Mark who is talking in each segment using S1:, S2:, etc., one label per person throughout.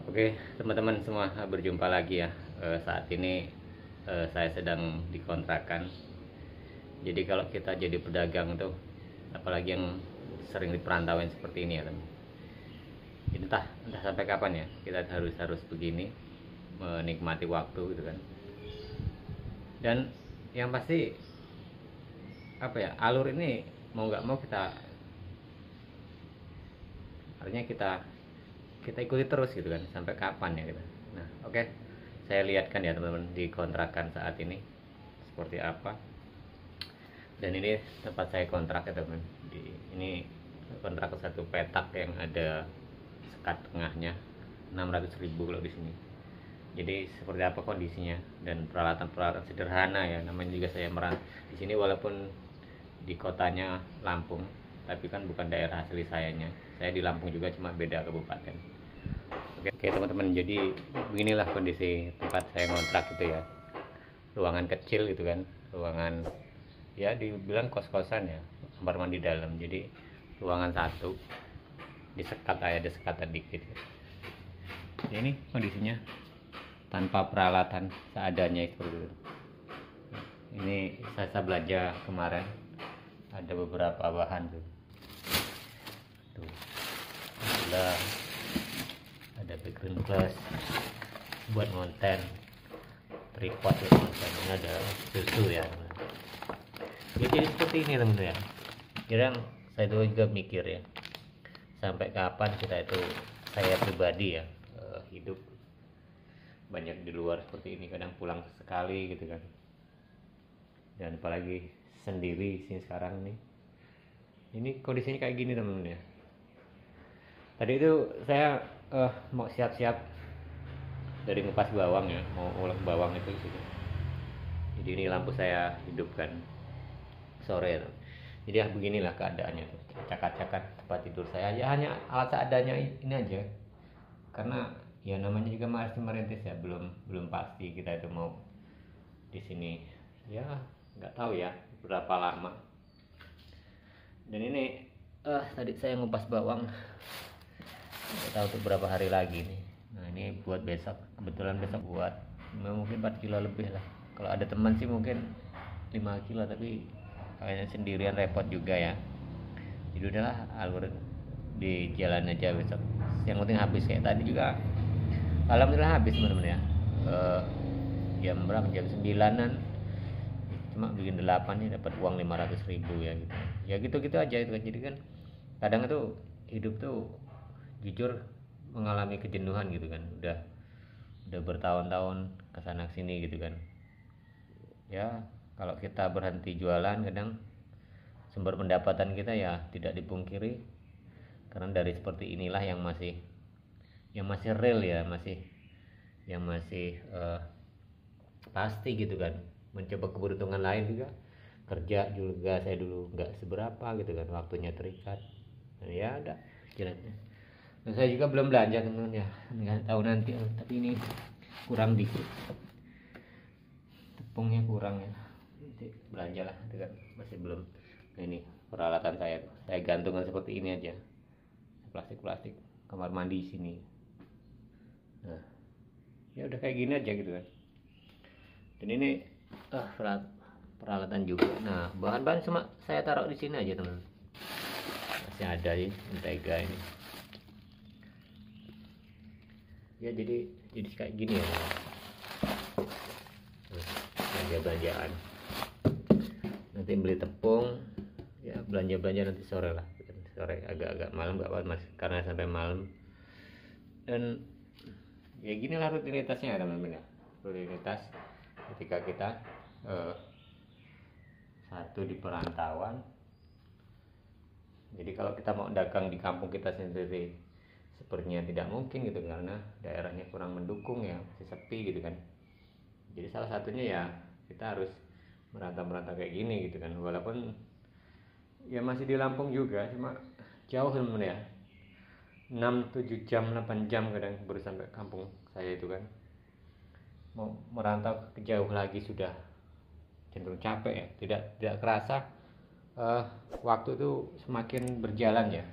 S1: Oke, teman-teman semua, berjumpa lagi ya. Saat ini saya sedang dikontrakan. Jadi kalau kita jadi pedagang tuh, apalagi yang sering diperantauin seperti ini ya, teman. Entah sampai kapan ya kita harus begini, menikmati waktu gitu kan. Dan yang pasti apa ya, alur ini mau nggak mau artinya kita ikuti terus gitu kan, sampai kapan ya kita. Nah, oke. Saya lihatkan ya teman-teman di kontrakan saat ini seperti apa. Dan ini tempat saya kontrak ya teman. Ini kontrak satu petak yang ada sekat tengahnya, 600.000 kalau di sini. Jadi seperti apa kondisinya, dan peralatan-peralatan sederhana ya, namanya juga saya di sini walaupun di kotanya Lampung, tapi kan bukan daerah asli sayanya. Saya di Lampung juga, cuma beda kabupaten. Oke teman-teman, jadi beginilah kondisi tempat saya ngontrak gitu ya. Ruangan kecil gitu kan, ruangan ya dibilang kos-kosan ya, kamar mandi dalam. Jadi ruangan satu disekat aja, ada sekatan dikit ya. Ini kondisinya tanpa peralatan, seadanya seperti itu. Ini saya belanja kemarin, ada beberapa bahan tuh. Ada background glass buat konten, tripod buat konten, ini ada susu ya. Jadi seperti ini teman-teman ya. Kadang saya juga mikir ya, sampai kapan kita itu, saya pribadi ya, hidup banyak di luar seperti ini, kadang pulang sekali gitu kan. Dan apalagi sendiri sini sekarang nih, ini kondisinya kayak gini teman-teman ya. Tadi itu saya mau siap-siap dari ngupas bawang ya, mau ulek bawang itu gitu. Jadi ini lampu saya hidupkan sore. Jadi ya beginilah keadaannya tuh, cakat-cakat tempat tidur saya ya, hanya alat seadanya ini aja. Karena ya namanya juga masih merintis ya, belum pasti kita itu mau di sini ya, nggak tahu ya berapa lama. Dan ini tadi saya ngupas bawang, nggak tahu tuh berapa hari lagi nih. Nah ini buat besok, kebetulan besok buat mungkin 4 kilo lebih lah. Kalau ada teman sih mungkin 5 kilo, tapi kayaknya sendirian repot juga ya. Jadi udahlah, alur di jalan aja besok, yang penting habis. Kayak tadi juga alhamdulillah habis teman-teman ya. Jam berapa, jam 9-an cuma bikin 8 nih, dapat uang 500.000 ya gitu. Ya gitu-gitu aja itu kan. Jadi kan kadang itu hidup tuh jujur mengalami kejenuhan gitu kan. Udah bertahun-tahun kesana sini gitu kan ya. Kalau kita berhenti jualan, kadang sumber pendapatan kita ya tidak dipungkiri, karena dari seperti inilah yang masih real ya, yang masih pasti gitu kan. Mencoba keberuntungan lain juga, kerja juga saya dulu nggak seberapa gitu kan, waktunya terikat. Dan ya udah jalannya. Dan saya juga belum belanja teman-teman ya, nggak tahu nanti, tapi ini kurang dikit, tepungnya kurang ya, nanti belanja lah gitu kan. Masih belum. Nah, ini peralatan saya gantungan seperti ini aja, plastik kamar mandi sini. Nah ya udah kayak gini aja gitu kan. Dan ini peralatan juga. Nah bahan-bahan cuma saya taruh di sini aja teman, masih ada sih mentega ini ya. Jadi kayak gini ya, belanjaan nanti beli tepung ya, belanja nanti sore lah, sore agak malam gak apa-apa mas, karena sampai malam. Dan ya gini lah rutinitasnya ya teman-teman ya. Rutinitas ketika kita satu di perantauan. Jadi kalau kita mau dagang di kampung kita sendiri, sepertinya tidak mungkin gitu, karena daerahnya kurang mendukung ya, masih sepi gitu kan. Jadi salah satunya ya kita harus merantau kayak gini gitu kan. Walaupun ya masih di Lampung juga, cuma jauh teman ya, 6-7 jam 8 jam kadang baru sampai kampung saya itu kan. Mau merantau ke jauh lagi sudah cenderung capek ya. Tidak kerasa waktu itu semakin berjalan ya,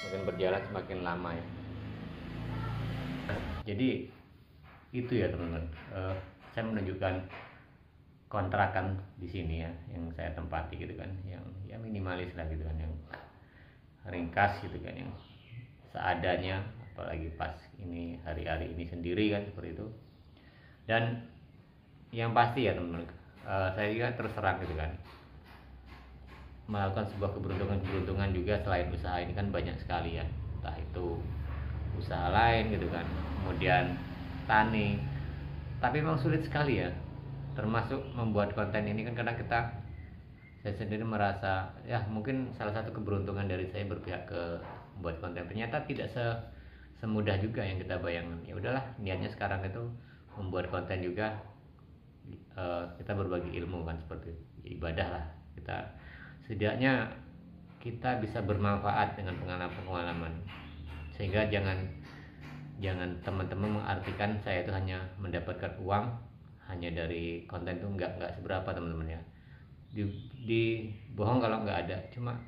S1: semakin berjalan semakin lama ya. Jadi itu ya teman-teman, saya menunjukkan kontrakan di sini ya yang saya tempati gitu kan, yang ya minimalis lah gitu kan, yang ringkas gitu kan, yang seadanya, apalagi pas ini hari-hari ini sendiri kan seperti itu. Dan yang pasti ya teman-teman, saya juga terus terang gitu kan, melakukan sebuah keberuntungan juga selain usaha ini kan banyak sekali ya, entah itu usaha lain gitu kan, kemudian tani, tapi memang sulit sekali ya, termasuk membuat konten ini kan, karena saya sendiri merasa ya mungkin salah satu keberuntungan dari saya berpihak ke membuat konten, ternyata tidak semudah juga yang kita bayangkan. Ya udahlah, niatnya sekarang itu membuat konten juga, kita berbagi ilmu kan, seperti ibadah lah, kita setidaknya kita bisa bermanfaat dengan pengalaman-pengalaman, sehingga jangan teman-teman mengartikan saya itu hanya mendapatkan uang hanya dari konten itu. Nggak seberapa teman-teman ya, di bohong kalau nggak ada, cuma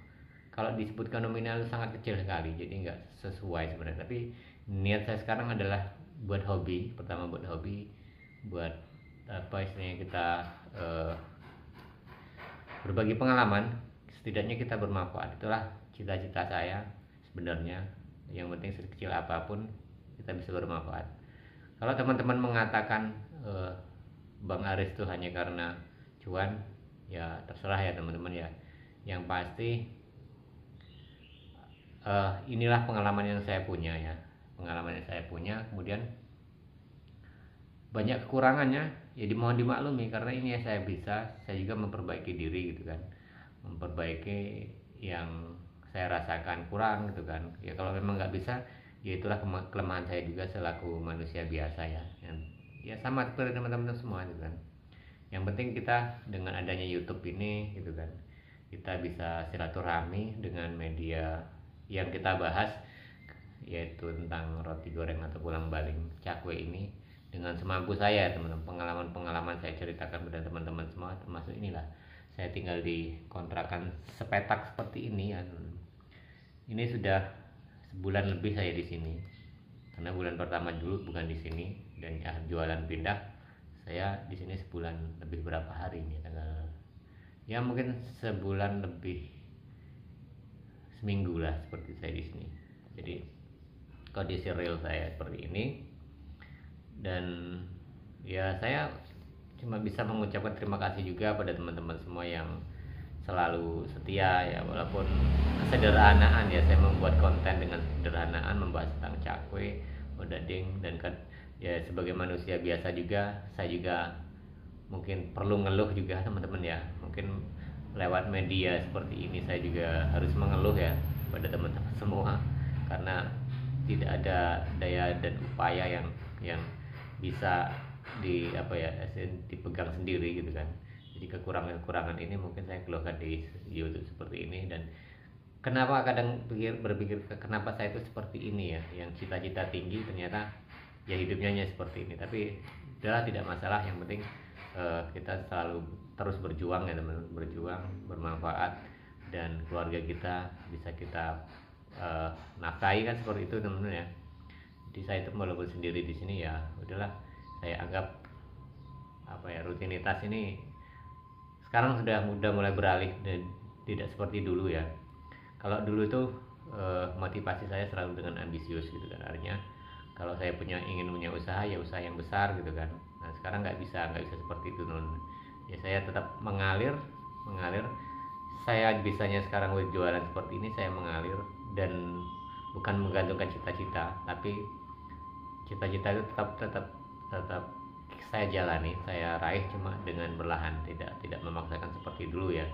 S1: kalau disebutkan nominal sangat kecil sekali, jadi nggak sesuai sebenarnya. Tapi niat saya sekarang adalah buat hobi, pertama buat hobi, buat apa istilahnya, kita berbagi pengalaman, setidaknya kita bermanfaat. Itulah cita-cita saya sebenarnya, yang penting sekecil apapun kita bisa bermanfaat. Kalau teman-teman mengatakan Bang Aris itu hanya karena cuan, ya terserah ya teman-teman ya. Yang pasti inilah pengalaman yang saya punya ya, kemudian banyak kekurangannya ya, dimohon dimaklumi, karena ini ya saya juga memperbaiki diri gitu kan, memperbaiki yang saya rasakan kurang gitu kan. Ya kalau memang nggak bisa, ya itulah kelemahan saya juga selaku manusia biasa ya, ya sama seperti teman-teman semua gitu kan. Yang penting kita dengan adanya YouTube ini gitu kan, kita bisa silaturahmi dengan media yang kita bahas, yaitu tentang roti goreng atau pulang baling cakwe ini, dengan semampu saya teman-teman. Pengalaman saya ceritakan pada teman-teman semua, termasuk inilah saya tinggal di kontrakan sepetak seperti ini ya. Ini sudah sebulan lebih saya di sini, karena bulan pertama dulu bukan di sini, dan ya jualan pindah, saya di sini sebulan lebih berapa hari ini, tanggal ya mungkin sebulan lebih, seminggu lah seperti saya di sini. Jadi kondisi real saya seperti ini, dan ya saya cuma bisa mengucapkan terima kasih juga pada teman-teman semua yang selalu setia ya, walaupun kesederhanaan ya, saya membuat konten dengan kesederhanaan, membahas tentang cakwe, odading, dan ya sebagai manusia biasa juga, saya juga mungkin perlu ngeluh juga teman-teman ya. Mungkin lewat media seperti ini saya juga harus mengeluh ya pada teman-teman semua, karena tidak ada daya dan upaya yang bisa dipegang sendiri gitu kan. Jadi kekurangan ini mungkin saya keluarkan di YouTube seperti ini. Dan kenapa kadang berpikir kenapa saya itu seperti ini ya, yang cita-cita tinggi ternyata ya hidupnya hanya seperti ini. Tapi udahlah, tidak masalah, yang penting kita selalu terus berjuang ya teman-teman, berjuang, bermanfaat, dan keluarga kita bisa kita nafkahi kan, seperti itu teman-teman ya. Jadi saya itu walaupun sendiri di sini ya udahlah, saya anggap rutinitas ini sekarang sudah mulai beralih dan tidak seperti dulu ya. Kalau dulu tuh motivasi saya selalu dengan ambisius gitu kan, artinya kalau saya ingin punya usaha ya usaha yang besar gitu kan. Nah sekarang nggak bisa seperti itu non. Ya saya tetap mengalir. Saya bisanya sekarang jualan seperti ini, saya mengalir dan bukan menggantungkan cita-cita, tapi cita-cita itu tetap saya jalani, saya raih, cuma dengan berlahan, tidak memaksakan seperti dulu ya.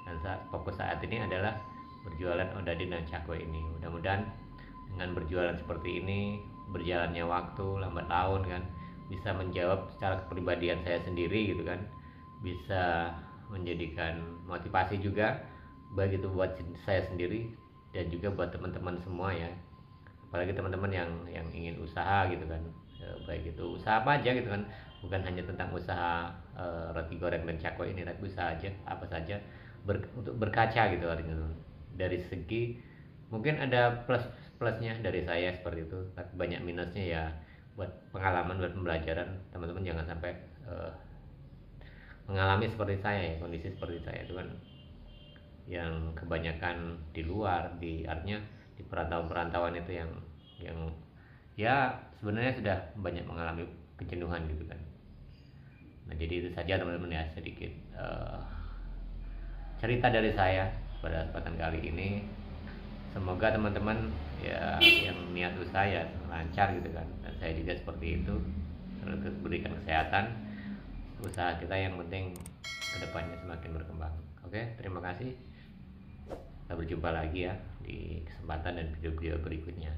S1: Dan fokus saat ini adalah berjualan odading dan cakwe ini. Mudah-mudahan dengan berjualan seperti ini, berjalannya waktu, lambat laun kan, bisa menjawab secara kepribadian saya sendiri gitu kan, bisa menjadikan motivasi juga, baik itu buat saya sendiri dan juga buat teman-teman semua ya. Apalagi teman-teman yang ingin usaha gitu kan, baik itu usaha apa aja gitu kan, bukan hanya tentang usaha roti goreng dan cakwe ini, tapi usaha aja apa saja, untuk berkaca gitu artinya, dari segi mungkin ada plus plusnya dari saya seperti itu, tapi banyak minusnya ya. Buat pengalaman, buat pembelajaran, teman-teman jangan sampai mengalami seperti saya ya, kondisi seperti saya itu kan yang kebanyakan di luar, di artinya di perantauan-perantauan itu yang ya sebenarnya sudah banyak mengalami kejenuhan gitu kan. Nah jadi itu saja teman-teman ya, sedikit cerita dari saya pada kesempatan kali ini. Semoga teman-teman ya yang niat usaha ya lancar gitu kan, dan saya juga seperti itu, terus berikan kesehatan usaha kita, yang penting kedepannya semakin berkembang. Oke, terima kasih, kita berjumpa lagi ya di kesempatan dan video-video berikutnya.